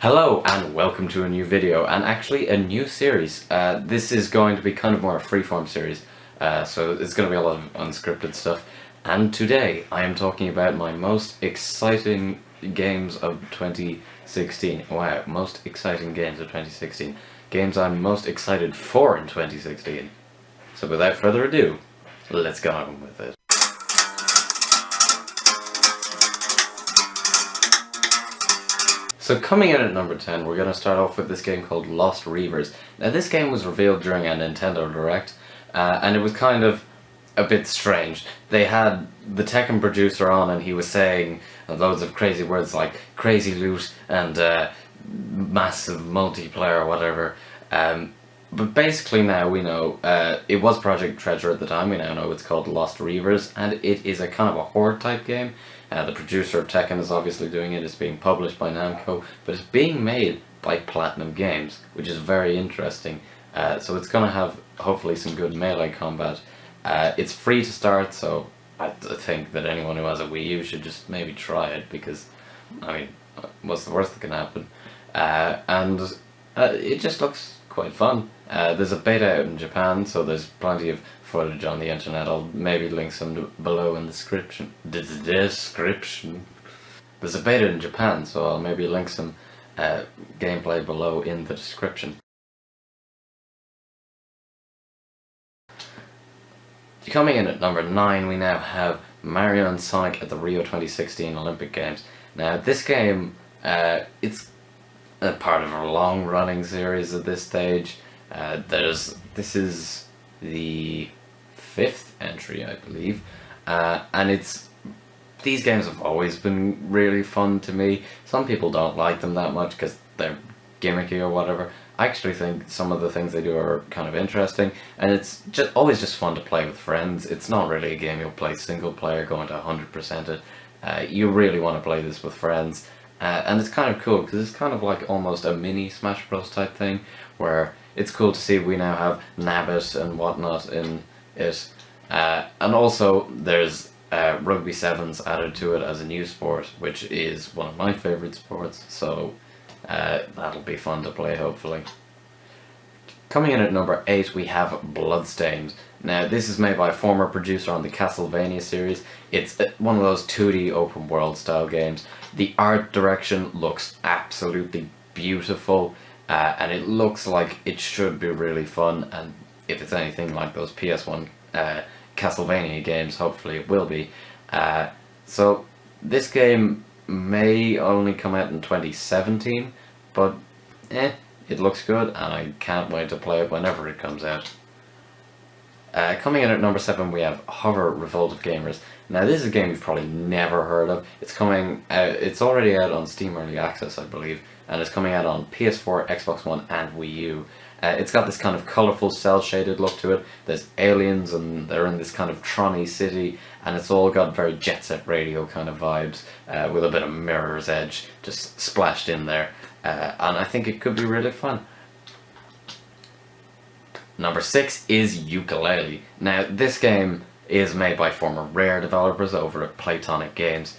Hello and welcome to a new video, and actually a new series. This is going to be kind of more a freeform series, so it's going to be a lot of unscripted stuff. And today I am talking about my most exciting games of 2016. Wow, most exciting games of 2016. Games I'm most excited for in 2016. So without further ado, let's get on with it. So coming in at number 10, we're going to start off with this game called Lost Reavers. Now this game was revealed during a Nintendo Direct, and it was kind of a bit strange. They had the Tekken producer on and he was saying loads of crazy words like crazy loot and massive multiplayer or whatever. But basically now we know, it was Project Treasure at the time, we now know it's called Lost Reavers, and it is a kind of a horde type game. The producer of Tekken is obviously doing it, it's being published by Namco, but it's being made by Platinum Games, which is very interesting. So it's going to have hopefully some good melee combat. It's free to start, so I think that anyone who has a Wii U should just maybe try it, because, I mean, what's the worst that can happen? And it just looks quite fun. There's a beta out in Japan, so there's plenty of footage on the internet. I'll maybe link some below in the description. There's a beta in Japan, so I'll maybe link some gameplay below in the description. Coming in at number 9, we now have Mario and Sonic at the Rio 2016 Olympic Games. Now this game, it's a part of a long-running series at this stage. This is the 5th entry, I believe, and these games have always been really fun to me. Some people don't like them that much because they're gimmicky or whatever. I actually think some of the things they do are kind of interesting, and it's always just fun to play with friends. It's not really a game you'll play single player, going to 100% it. You really want to play this with friends. And it's kind of cool because it's kind of like almost a mini Smash Bros type thing, where it's cool to see we now have Nabbit and whatnot in it. And also there's Rugby Sevens added to it as a new sport, which is one of my favourite sports, so that'll be fun to play hopefully. Coming in at number 8, we have Bloodstained. Now this is made by a former producer on the Castlevania series. It's one of those 2D open world style games. The art direction looks absolutely beautiful, and it looks like it should be really fun, and if it's anything like those PS1 Castlevania games, hopefully it will be. So this game may only come out in 2017, but it looks good, and I can't wait to play it whenever it comes out. Coming in at number 7, we have Hover Revolt of Gamers. Now this is a game you've probably never heard of. It's coming out, it's already out on Steam Early Access, I believe, and it's coming out on PS4, Xbox One and Wii U. It's got this kind of colourful cel-shaded look to it. There's aliens and they're in this kind of Tron-y city, and it's all got very Jet Set Radio kind of vibes, with a bit of Mirror's Edge just splashed in there. And I think it could be really fun. Number 6 is Ukulele. Now this game is made by former Rare developers over at Playtonic Games.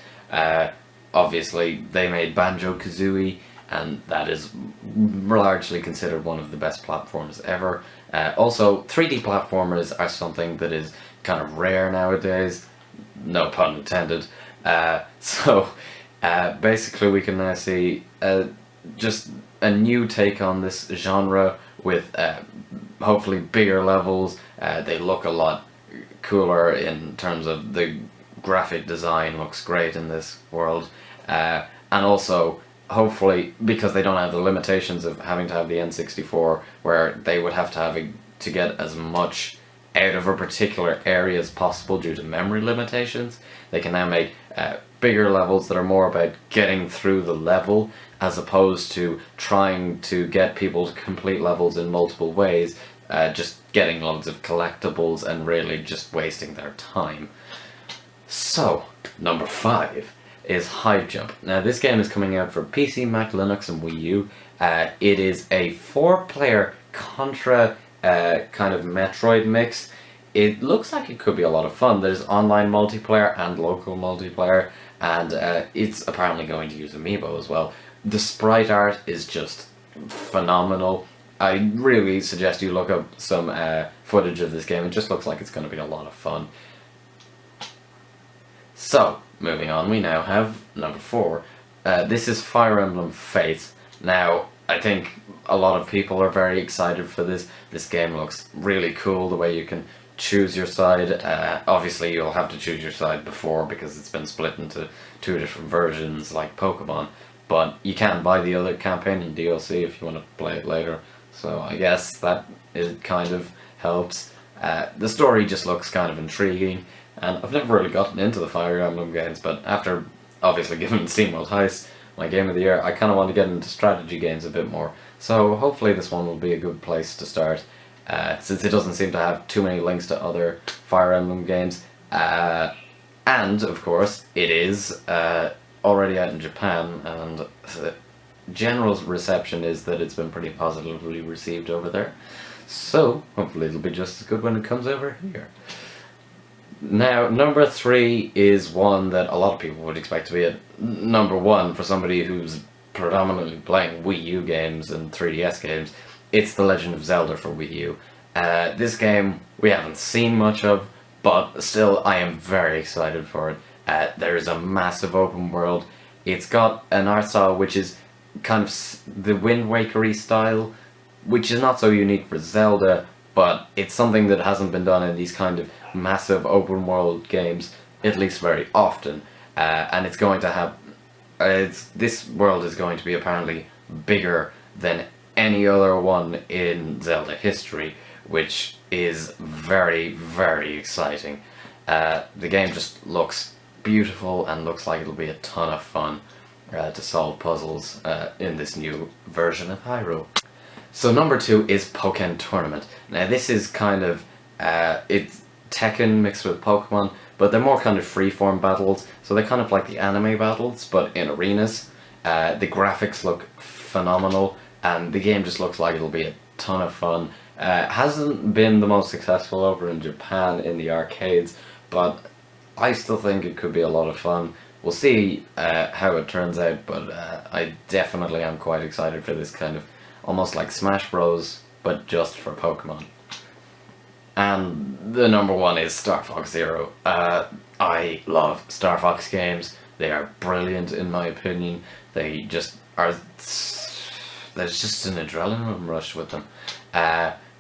Obviously they made Banjo-Kazooie, and that is largely considered one of the best platforms ever. Also 3D platformers are something that is kind of rare nowadays, no pun intended. Basically we can now see just a new take on this genre with hopefully bigger levels. They look a lot cooler in terms of the graphic design, looks great in this world, and also hopefully because they don't have the limitations of having to have the N64, where they would have to get as much out of a particular area as possible due to memory limitations. They can now make bigger levels that are more about getting through the level, as opposed to trying to get people to complete levels in multiple ways, just getting loads of collectibles and really just wasting their time. So, number 5 is Hive Jump. Now this game is coming out for PC, Mac, Linux and Wii U. It is a 4-player Contra kind of Metroid mix. It looks like it could be a lot of fun. There's online multiplayer and local multiplayer, and it's apparently going to use Amiibo as well. The sprite art is just phenomenal. I really suggest you look up some footage of this game. It just looks like it's going to be a lot of fun. So, moving on, we now have number 4. This is Fire Emblem Fates. Now, I think a lot of people are very excited for this. This game looks really cool, the way you can choose your side. Obviously, you'll have to choose your side before because it's been split into 2 different versions, like Pokemon. But you can buy the other campaign and DLC if you want to play it later. So I guess that it kind of helps. The story just looks kind of intriguing. And I've never really gotten into the Fire Emblem games, but after obviously giving SteamWorld Heist my game of the year, I kind of want to get into strategy games a bit more. So hopefully this one will be a good place to start, since it doesn't seem to have too many links to other Fire Emblem games. And, of course, it is already out in Japan, and the general reception is that it's been pretty positively received over there. So, hopefully it'll be just as good when it comes over here. Now, number 3 is one that a lot of people would expect to be at number 1 for somebody who's predominantly playing Wii U games and 3DS games. It's The Legend of Zelda for Wii U. This game we haven't seen much of, but still I am very excited for it. There is a massive open world. It's got an art style which is kind of the Wind Waker-y style, which is not so unique for Zelda, but it's something that hasn't been done in these kind of massive open world games, at least very often. And it's going to have... this world is going to be apparently bigger than any other one in Zelda history, which is very, very exciting. The game just looks beautiful and looks like it'll be a ton of fun to solve puzzles in this new version of Hyrule. So number 2 is Pokken Tournament. Now this is kind of, it's Tekken mixed with Pokemon, but they're more kind of freeform battles, so they're kind of like the anime battles, but in arenas. The graphics look phenomenal, and the game just looks like it'll be a ton of fun. Hasn't been the most successful over in Japan in the arcades, but I still think it could be a lot of fun. We'll see how it turns out, but I definitely am quite excited for this kind of almost like Smash Bros, but just for Pokemon. And the number 1 is Star Fox Zero. I love Star Fox games. They are brilliant in my opinion. They just are... there's just an adrenaline rush with them.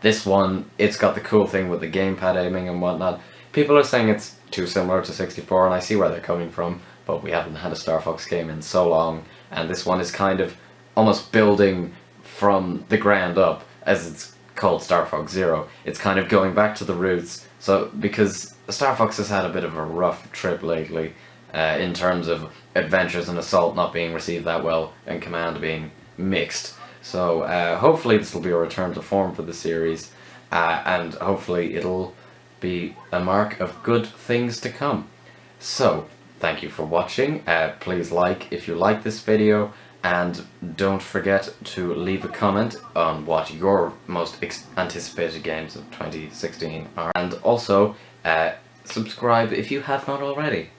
This one, it's got the cool thing with the gamepad aiming and whatnot. People are saying it's too similar to 64, and I see where they're coming from, but we haven't had a Star Fox game in so long, and this one is kind of almost building from the ground up, as it's called Star Fox Zero. It's kind of going back to the roots, so because Star Fox has had a bit of a rough trip lately, in terms of Adventures and Assault not being received that well, and Command being mixed. So hopefully this will be a return to form for the series, and hopefully it'll be a mark of good things to come. So, thank you for watching. Please like if you like this video, and don't forget to leave a comment on what your most anticipated games of 2016 are. And also, subscribe if you have not already.